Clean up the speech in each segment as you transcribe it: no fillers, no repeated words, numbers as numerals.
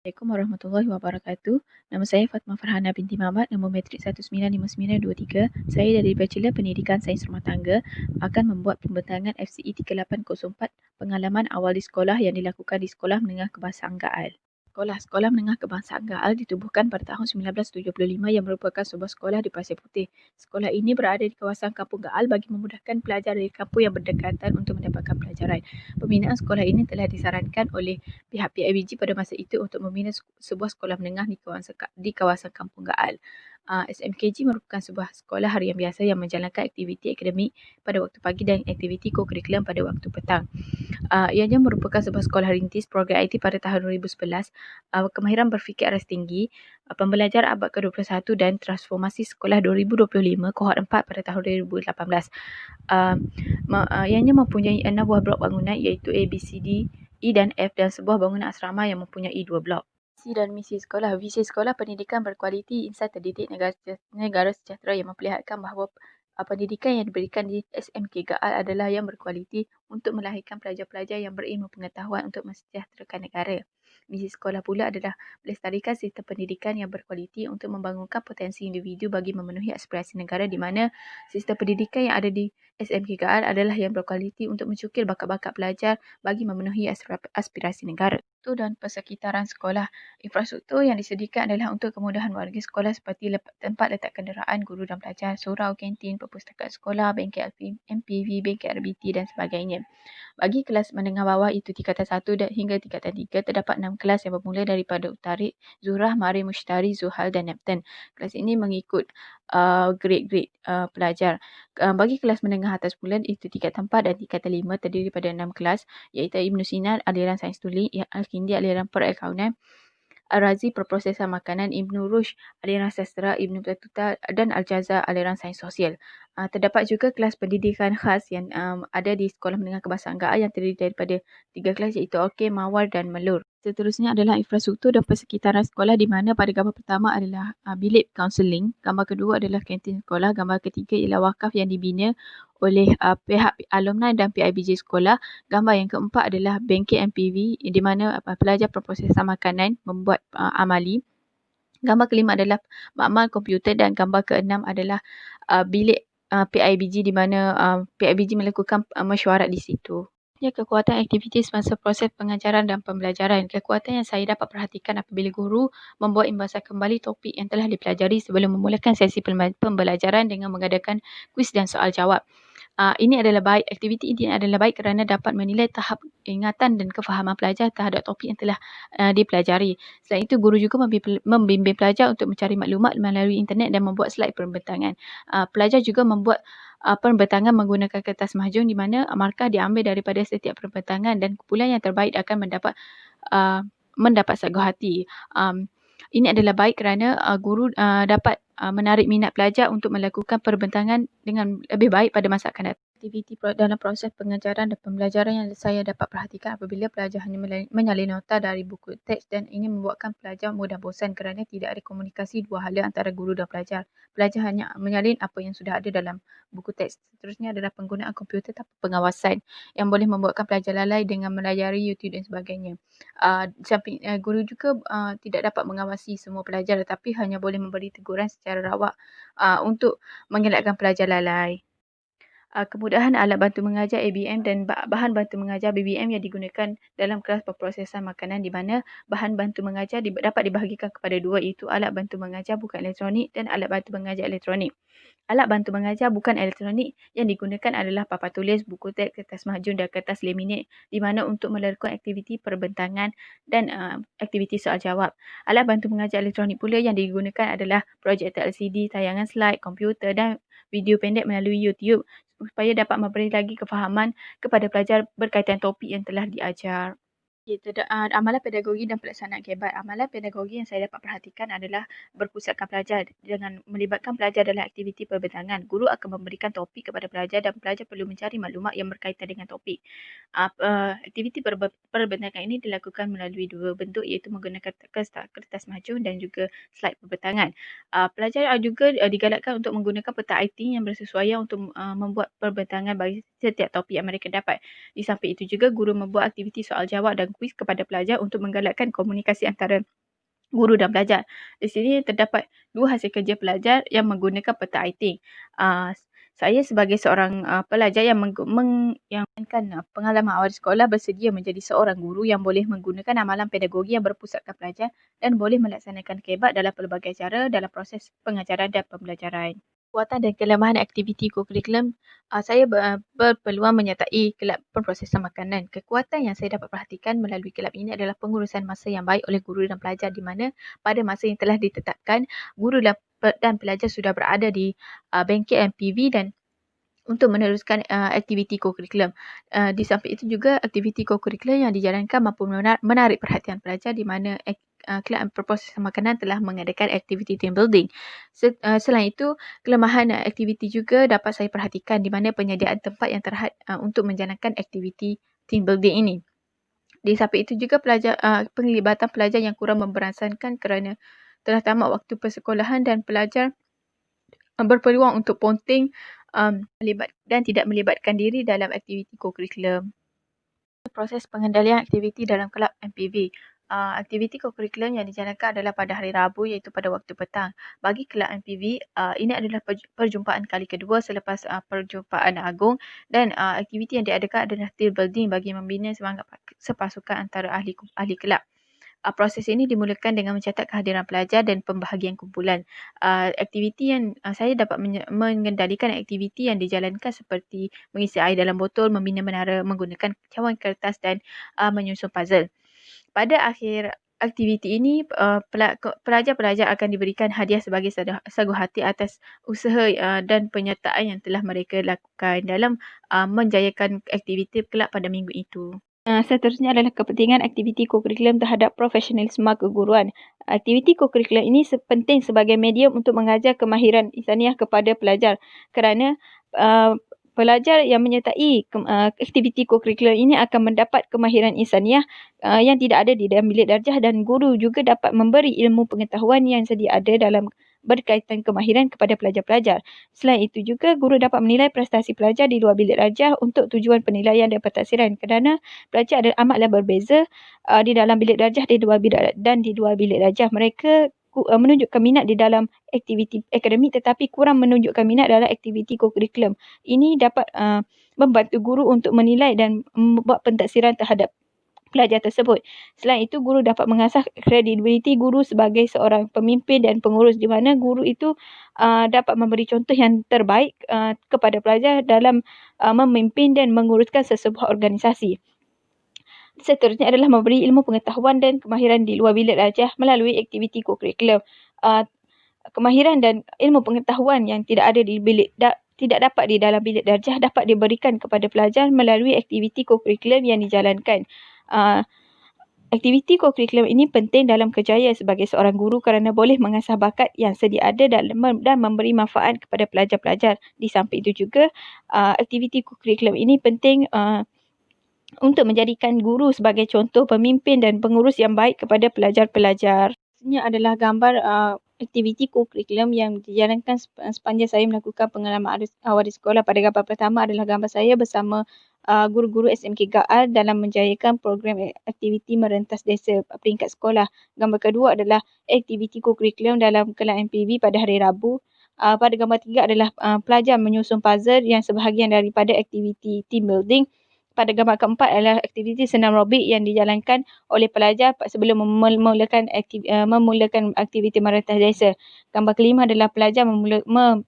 Assalamualaikum warahmatullahi wabarakatuh. Nama saya Fatma Farhana binti Mamat, nombor matrik 195923. Saya dari Bachelor Pendidikan Sains Rumah Tangga akan membuat pembentangan FCE 3804 pengalaman awal di sekolah yang dilakukan di Sekolah Menengah Kebangsaan Gaal. Sekolah Menengah Kebangsaan Gaal ditubuhkan pada tahun 1975 yang merupakan sebuah sekolah di Pasir Putih. Sekolah ini berada di kawasan Kampung Gaal bagi memudahkan pelajar dari kampung yang berdekatan untuk mendapatkan pelajaran. Pembinaan sekolah ini telah disarankan oleh pihak PIBG pada masa itu untuk membina sebuah sekolah menengah di kawasan Kampung Gaal. SMKG merupakan sebuah sekolah harian biasa yang menjalankan aktiviti akademik pada waktu pagi dan aktiviti co-curriculum pada waktu petang. Ianya merupakan sebuah sekolah rintis program IT pada tahun 2011, kemahiran berfikir aras tinggi, pembelajar abad ke-21 dan transformasi sekolah 2025 kohort 4 pada tahun 2018. Ianya mempunyai 6 buah blok bangunan iaitu A, B, C, D, E dan F dan sebuah bangunan asrama yang mempunyai 2 blok. Visi dan misi sekolah. Visi sekolah pendidikan berkualiti, insan terdidik, negara sejahtera yang memperlihatkan bahawa pendidikan yang diberikan di SMK Gaal adalah yang berkualiti untuk melahirkan pelajar-pelajar yang berilmu pengetahuan untuk mensejahterakan negara. Misi sekolah pula adalah melestarikan sistem pendidikan yang berkualiti untuk membangunkan potensi individu bagi memenuhi aspirasi negara di mana sistem pendidikan yang ada di SMK Gaal adalah yang berkualiti untuk mencukil bakat-bakat pelajar bagi memenuhi aspirasi negara. Dan persekitaran sekolah. Infrastruktur yang disediakan adalah untuk kemudahan warga sekolah seperti tempat letak kenderaan, guru dan pelajar, surau, kantin, perpustakaan sekolah, bengkel MPV, bengkel RBT dan sebagainya. Bagi kelas menengah bawah itu tingkatan 1 hingga tingkatan 3, terdapat 6 kelas yang bermula daripada Utarik, Zurah, Mari Mushtari, Zuhal dan Neptun. Kelas ini mengikut grade-grade pelajar. Bagi kelas menengah atas pula itu tingkatan 4 dan tingkatan 5 terdiri pada 6 kelas iaitu Ibn Sina aliran sains tulis, Al-Kindi aliran perakaunan, Al-Razi perprosesan makanan, Ibn Rushd aliran sastra, Ibn Battuta dan Al-Jazar aliran sains sosial. Terdapat juga kelas pendidikan khas yang ada di Sekolah Menengah Kebangsaan Gaal yang terdiri daripada 3 kelas iaitu Okey, Mawar dan Melur. Seterusnya adalah infrastruktur dan persekitaran sekolah di mana pada gambar pertama adalah bilik kaunseling, gambar kedua adalah kantin sekolah, gambar ketiga ialah wakaf yang dibina oleh pihak alumni dan PIBG sekolah, gambar yang keempat adalah bengkel MPV di mana pelajar perprosesan makanan membuat amali, gambar kelima adalah makmal komputer dan gambar keenam adalah bilik PIBG di mana PIBG melakukan mesyuarat di situ. Kekuatan aktiviti semasa proses pengajaran dan pembelajaran. Kekuatan yang saya dapat perhatikan apabila guru membuat imbasan kembali topik yang telah dipelajari sebelum memulakan sesi pembelajaran dengan mengadakan kuis dan soal jawab. Ini adalah baik. Aktiviti ini adalah baik kerana dapat menilai tahap ingatan dan kefahaman pelajar terhadap topik yang telah dipelajari. Selain itu, guru juga membimbing pelajar untuk mencari maklumat melalui internet dan membuat slide pembentangan. Pelajar juga membuat pembentangan menggunakan kertas mahjong di mana markah diambil daripada setiap pembentangan dan kumpulan yang terbaik akan mendapat sagu hati. Ini adalah baik kerana guru dapat menarik minat pelajar untuk melakukan perbentangan dengan lebih baik pada masa akan datang. Aktiviti dalam proses pengajaran dan pembelajaran yang saya dapat perhatikan apabila pelajar hanya menyalin nota dari buku teks dan ini membuatkan pelajar mudah bosan kerana tidak ada komunikasi dua hala antara guru dan pelajar. Pelajar hanya menyalin apa yang sudah ada dalam buku teks. Seterusnya adalah penggunaan komputer tanpa pengawasan yang boleh membuatkan pelajar lalai dengan melayari YouTube dan sebagainya. Guru juga tidak dapat mengawasi semua pelajar tetapi hanya boleh memberi teguran secara rawak untuk mengelakkan pelajar lalai. Kemudahan alat bantu mengajar ABM dan bahan bantu mengajar BBM yang digunakan dalam kelas perprosesan makanan di mana bahan bantu mengajar dapat dibahagikan kepada dua iaitu alat bantu mengajar bukan elektronik dan alat bantu mengajar elektronik. Alat bantu mengajar bukan elektronik yang digunakan adalah papan tulis, buku teks, kertas mahjong dan kertas laminate di mana untuk melakukan aktiviti perbentangan dan aktiviti soal jawab. Alat bantu mengajar elektronik pula yang digunakan adalah projektor LCD, tayangan slide, komputer dan video pendek melalui YouTube supaya dapat memberi lagi kefahaman kepada pelajar berkaitan topik yang telah diajar. Amalan pedagogi dan pelaksanaan kebat. Amalan pedagogi yang saya dapat perhatikan adalah berpusatkan pelajar dengan melibatkan pelajar dalam aktiviti perbentangan. Guru akan memberikan topik kepada pelajar dan pelajar perlu mencari maklumat yang berkaitan dengan topik. Aktiviti perbentangan ini dilakukan melalui dua bentuk iaitu menggunakan kertas mahjong dan juga slide perbentangan. Pelajar juga digalakkan untuk menggunakan peta IT yang bersesuaian untuk membuat perbentangan bagi setiap topik yang mereka dapat. Di samping itu juga guru membuat aktiviti soal jawab dan sistem kuis kepada pelajar untuk menggalakkan komunikasi antara guru dan pelajar. Di sini terdapat 2 hasil kerja pelajar yang menggunakan peta I-Think. Saya sebagai seorang pelajar yang menggunakan pengalaman awal di sekolah bersedia menjadi seorang guru yang boleh menggunakan amalan pedagogi yang berpusatkan pelajar dan boleh melaksanakan kehebat dalam pelbagai cara dalam proses pengajaran dan pembelajaran. Kekuatan dan kelemahan aktiviti kokurikulum, saya berpeluang menyertai kelab pemprosesan makanan. Kekuatan yang saya dapat perhatikan melalui kelab ini adalah pengurusan masa yang baik oleh guru dan pelajar, di mana pada masa yang telah ditetapkan, guru dan pelajar sudah berada di bengkel MPV dan untuk meneruskan aktiviti kokurikulum. Di samping itu juga aktiviti kokurikulum yang dijalankan mampu menarik perhatian pelajar, di mana kelab perprosesan makanan telah mengadakan aktiviti team building. Selain itu, kelemahan aktiviti juga dapat saya perhatikan, di mana penyediaan tempat yang terhad untuk menjalankan aktiviti team building ini. Di samping itu juga penglibatan pelajar yang kurang memberansangkan kerana telah tamat waktu persekolahan dan pelajar berpeluang untuk ponting dan tidak melibatkan diri dalam aktiviti kokurikulum. Proses pengendalian aktiviti dalam kelab MPV. Aktiviti kokurikulum yang dijalankan adalah pada hari Rabu, iaitu pada waktu petang. Bagi kelab MPV, ini adalah perjumpaan kali kedua selepas perjumpaan agung, dan aktiviti yang diadakan adalah team building bagi membina semangat sepasukan antara ahli kelab. Proses ini dimulakan dengan mencatat kehadiran pelajar dan pembahagian kumpulan. Aktiviti yang saya dapat mengendalikan aktiviti yang dijalankan seperti mengisi air dalam botol, membina menara menggunakan cawan kertas dan menyusun puzzle. Pada akhir aktiviti ini, pelajar-pelajar akan diberikan hadiah sebagai sagu hati atas usaha dan penyertaan yang telah mereka lakukan dalam menjayakan aktiviti kelab pada minggu itu. Seterusnya adalah kepentingan aktiviti kokurikulum terhadap profesionalisme keguruan. Aktiviti kokurikulum ini penting sebagai medium untuk mengajar kemahiran insaniah kepada pelajar, kerana pelajar yang menyertai aktiviti kokurikulum ini akan mendapat kemahiran insaniah yang tidak ada di dalam bilik darjah, dan guru juga dapat memberi ilmu pengetahuan yang sedia ada dalam berkaitan kemahiran kepada pelajar-pelajar. Selain itu juga, guru dapat menilai prestasi pelajar di luar bilik darjah untuk tujuan penilaian dan pentadsiran, kerana pelajar adalah amatlah berbeza di dalam bilik darjah dan di luar bilik darjah. Mereka menunjukkan minat di dalam aktiviti akademik tetapi kurang menunjukkan minat dalam aktiviti kokurikulum. Ini dapat membantu guru untuk menilai dan membuat pentadsiran terhadap pelajar tersebut. Selain itu, guru dapat mengasah kredibiliti guru sebagai seorang pemimpin dan pengurus, di mana guru itu dapat memberi contoh yang terbaik kepada pelajar dalam memimpin dan menguruskan sesebuah organisasi. Seterusnya adalah memberi ilmu pengetahuan dan kemahiran di luar bilik darjah melalui aktiviti kokurikulum. Kemahiran dan ilmu pengetahuan yang tidak dapat di dalam bilik darjah dapat diberikan kepada pelajar melalui aktiviti kokurikulum yang dijalankan. Aktiviti kokurikulum ini penting dalam kerjaya sebagai seorang guru kerana boleh mengasah bakat yang sedia ada dan memberi manfaat kepada pelajar-pelajar. Di samping itu juga, aktiviti kokurikulum ini penting untuk menjadikan guru sebagai contoh pemimpin dan pengurus yang baik kepada pelajar-pelajar. Ini adalah gambar aktiviti kokurikulum yang dijalankan sepanjang saya melakukan pengalaman awal di sekolah. Pada gambar pertama adalah gambar saya bersama guru-guru SMK GAR dalam menjayakan program aktiviti merentas desa peringkat sekolah. Gambar kedua adalah aktiviti kokurikulum dalam kelab MPV pada hari Rabu. Pada gambar tiga adalah pelajar menyusun puzzle yang sebahagian daripada aktiviti team building. Pada gambar keempat adalah aktiviti senam aerobik yang dijalankan oleh pelajar sebelum memulakan aktiviti merentas desa. Gambar kelima adalah pelajar memulakan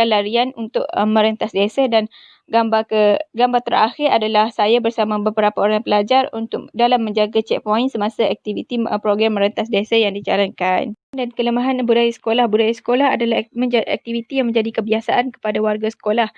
larian untuk merentas desa, dan gambar terakhir adalah saya bersama beberapa orang pelajar dalam menjaga checkpoint semasa aktiviti program merentas desa yang dijalankan. Dan kelemahan budaya sekolah. Budaya sekolah adalah aktiviti yang menjadi kebiasaan kepada warga sekolah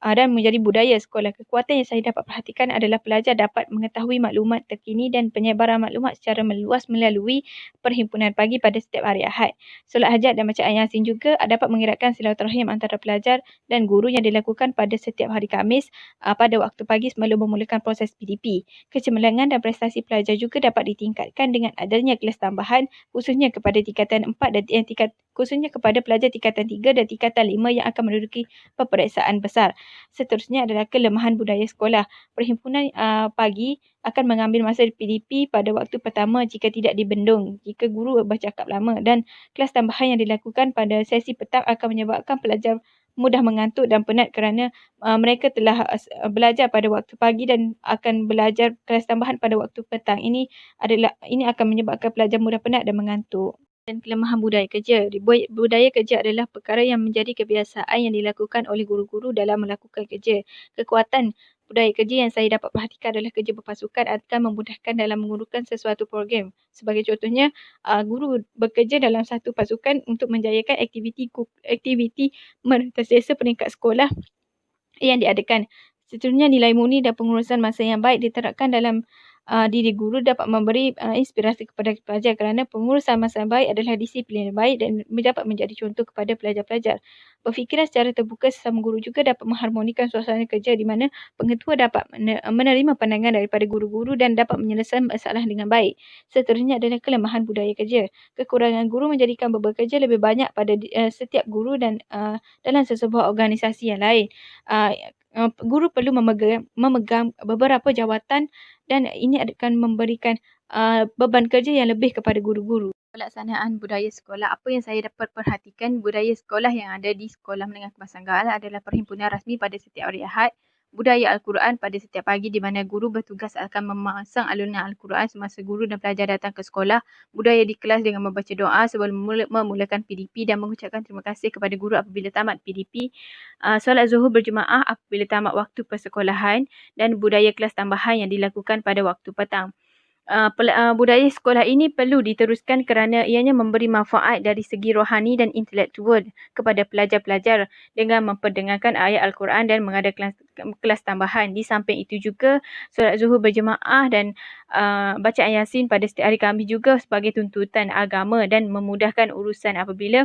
dan menjadi budaya sekolah. Kekuatan yang saya dapat perhatikan adalah pelajar dapat mengetahui maklumat terkini dan penyebaran maklumat secara meluas melalui perhimpunan pagi pada setiap hari Ahad. Solat hajat dan bacaan Yasin juga dapat mengeratkan silaturahim antara pelajar dan guru yang dilakukan pada setiap hari Khamis pada waktu pagi sebelum memulakan proses PDP. Kecemerlangan dan prestasi pelajar juga dapat ditingkatkan dengan adanya kelas tambahan khususnya kepada tingkatan 4 dan khususnya kepada pelajar tingkatan 3 dan tingkatan 5 yang akan menduduki peperiksaan besar. Seterusnya adalah kelemahan budaya sekolah. Perhimpunan pagi akan mengambil masa PDP pada waktu pertama jika tidak dibendung, jika guru bercakap lama, dan kelas tambahan yang dilakukan pada sesi petang akan menyebabkan pelajar mudah mengantuk dan penat kerana mereka telah belajar pada waktu pagi dan akan belajar kelas tambahan pada waktu petang. Ini akan menyebabkan pelajar mudah penat dan mengantuk. Dan kelemahan budaya kerja. Budaya kerja adalah perkara yang menjadi kebiasaan yang dilakukan oleh guru-guru dalam melakukan kerja. Kekuatan budaya kerja yang saya dapat perhatikan adalah kerja berpasukan akan memudahkan dalam menguruskan sesuatu program. Sebagai contohnya, guru bekerja dalam satu pasukan untuk menjayakan aktiviti merentas desa peringkat sekolah yang diadakan. Seterusnya, nilai murni dan pengurusan masa yang baik diterapkan dalam diri guru dapat memberi inspirasi kepada pelajar kerana pengurusan masa yang baik adalah disiplin yang baik dan dapat menjadi contoh kepada pelajar-pelajar. Berfikiran secara terbuka sesama guru juga dapat mengharmonikan suasana kerja di mana pengetua dapat menerima pandangan daripada guru-guru dan dapat menyelesaikan masalah dengan baik. Seterusnya adalah kelemahan budaya kerja. Kekurangan guru menjadikan beban kerja lebih banyak pada setiap guru dan dalam sesebuah organisasi yang lain. Guru perlu memegang beberapa jawatan dan ini akan memberikan beban kerja yang lebih kepada guru-guru. Pelaksanaan budaya sekolah. Apa yang saya dapat perhatikan, budaya sekolah yang ada di Sekolah Menengah Kemasan Gaal adalah perhimpunan rasmi pada setiap hari Ahad, budaya Al-Quran pada setiap pagi di mana guru bertugas akan memasang alunan Al-Quran semasa guru dan pelajar datang ke sekolah, budaya di kelas dengan membaca doa sebelum memulakan PDP dan mengucapkan terima kasih kepada guru apabila tamat PDP, solat zuhur berjemaah apabila tamat waktu persekolahan dan budaya kelas tambahan yang dilakukan pada waktu petang. Budaya sekolah ini perlu diteruskan kerana ianya memberi manfaat dari segi rohani dan intelektual kepada pelajar-pelajar dengan memperdengarkan ayat Al-Quran dan mengadakan kelas tambahan. Di samping itu juga, solat zuhur berjemaah dan bacaan Yasin pada setiap hari Khamis juga sebagai tuntutan agama dan memudahkan urusan apabila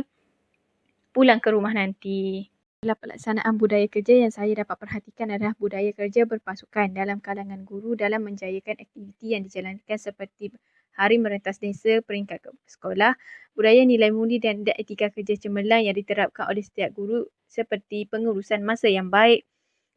pulang ke rumah nanti. Dalam pelaksanaan budaya kerja yang saya dapat perhatikan adalah budaya kerja berpasukan dalam kalangan guru dalam menjayakan aktiviti yang dijalankan seperti Hari Merentas Desa peringkat sekolah, budaya nilai murni dan etika kerja cemerlang yang diterapkan oleh setiap guru seperti pengurusan masa yang baik,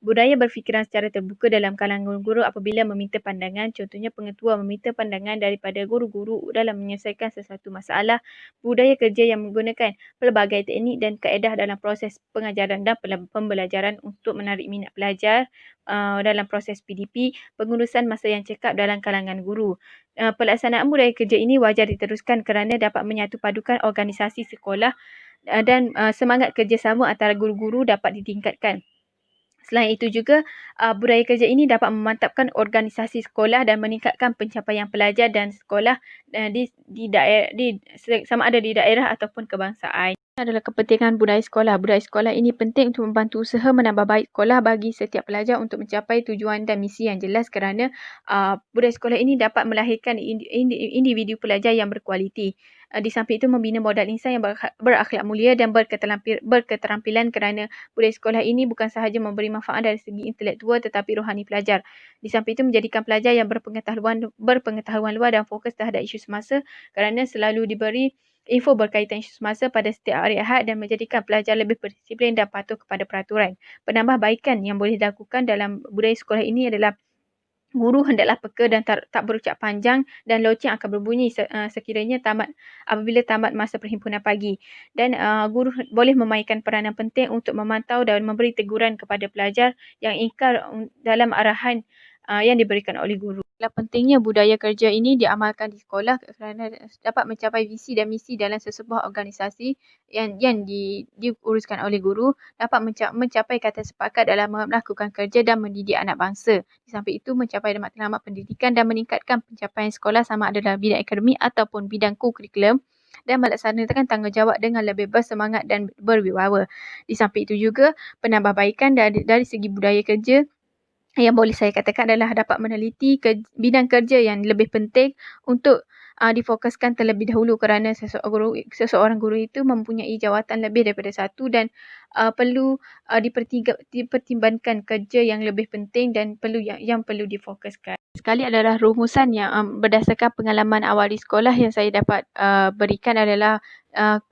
budaya berfikiran secara terbuka dalam kalangan guru apabila meminta pandangan, contohnya pengetua meminta pandangan daripada guru-guru dalam menyelesaikan sesuatu masalah, budaya kerja yang menggunakan pelbagai teknik dan kaedah dalam proses pengajaran dan pembelajaran untuk menarik minat pelajar dalam proses PDP, pengurusan masa yang cekap dalam kalangan guru. Pelaksanaan budaya kerja ini wajar diteruskan kerana dapat menyatupadukan organisasi sekolah dan semangat kerjasama antara guru-guru dapat ditingkatkan. Selain itu juga, budaya kerja ini dapat memantapkan organisasi sekolah dan meningkatkan pencapaian pelajar dan sekolah sama ada di daerah ataupun kebangsaan. Ini adalah kepentingan budaya sekolah. Budaya sekolah ini penting untuk membantu usaha menambah baik sekolah bagi setiap pelajar untuk mencapai tujuan dan misi yang jelas kerana budaya sekolah ini dapat melahirkan individu pelajar yang berkualiti. Di samping itu membina modal insan yang berakhlak mulia dan berketerampilan kerana budaya sekolah ini bukan sahaja memberi manfaat dari segi intelektual tetapi rohani pelajar. Di samping itu menjadikan pelajar yang berpengetahuan luas dan fokus terhadap isu semasa kerana selalu diberi info berkaitan isu semasa pada setiap hari Ahad dan menjadikan pelajar lebih berdisiplin dan patuh kepada peraturan. Penambahbaikan yang boleh dilakukan dalam budaya sekolah ini adalah guru hendaklah peka dan tak berucap panjang dan loceng akan berbunyi sekiranya apabila tamat masa perhimpunan pagi. Dan guru boleh memainkan peranan penting untuk memantau dan memberi teguran kepada pelajar yang ingkar dalam arahan yang diberikan oleh guru. Pentingnya budaya kerja ini diamalkan di sekolah kerana dapat mencapai visi dan misi dalam sesebuah organisasi yang diuruskan oleh guru, dapat mencapai kata sepakat dalam melakukan kerja dan mendidik anak bangsa. Di samping itu, mencapai matlamat pendidikan dan meningkatkan pencapaian sekolah sama ada dalam bidang akademik ataupun bidang kurikulum dan melaksanakan tanggungjawab dengan lebih bersemangat dan berwibawa. Di samping itu juga, penambahbaikan dari segi budaya kerja yang boleh saya katakan adalah dapat meneliti bidang kerja yang lebih penting untuk difokuskan terlebih dahulu kerana seseorang guru itu mempunyai jawatan lebih daripada satu dan perlu dipertimbangkan kerja yang lebih penting dan yang perlu difokuskan. Sekali adalah rumusan yang berdasarkan pengalaman awal di sekolah yang saya dapat berikan adalah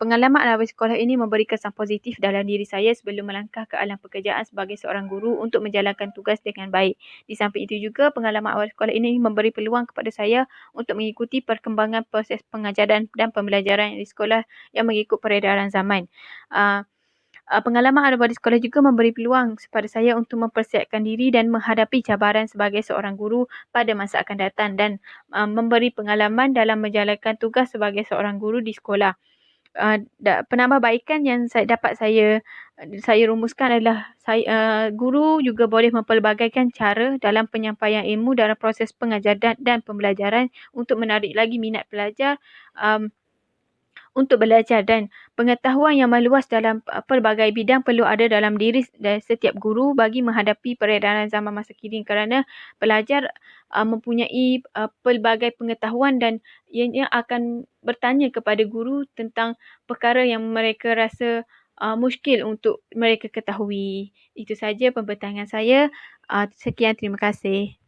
Pengalaman alam sekolah ini memberi kesan positif dalam diri saya sebelum melangkah ke alam pekerjaan sebagai seorang guru untuk menjalankan tugas dengan baik. Di samping itu juga, pengalaman awal sekolah ini memberi peluang kepada saya untuk mengikuti perkembangan proses pengajaran dan pembelajaran di sekolah yang mengikut peredaran zaman. Uh, Pengalaman ada di sekolah juga memberi peluang kepada saya untuk mempersiapkan diri dan menghadapi cabaran sebagai seorang guru pada masa akan datang dan memberi pengalaman dalam menjalankan tugas sebagai seorang guru di sekolah. Penambahbaikan yang saya rumuskan adalah guru juga boleh mempelbagaikan cara dalam penyampaian ilmu dalam proses pengajaran dan pembelajaran untuk menarik lagi minat pelajar untuk belajar, dan pengetahuan yang meluas dalam pelbagai bidang perlu ada dalam diri setiap guru bagi menghadapi peredaran zaman masa kini, kerana pelajar mempunyai pelbagai pengetahuan dan ianya akan bertanya kepada guru tentang perkara yang mereka rasa muskil untuk mereka ketahui. Itu saja pembentangan saya. Sekian, terima kasih.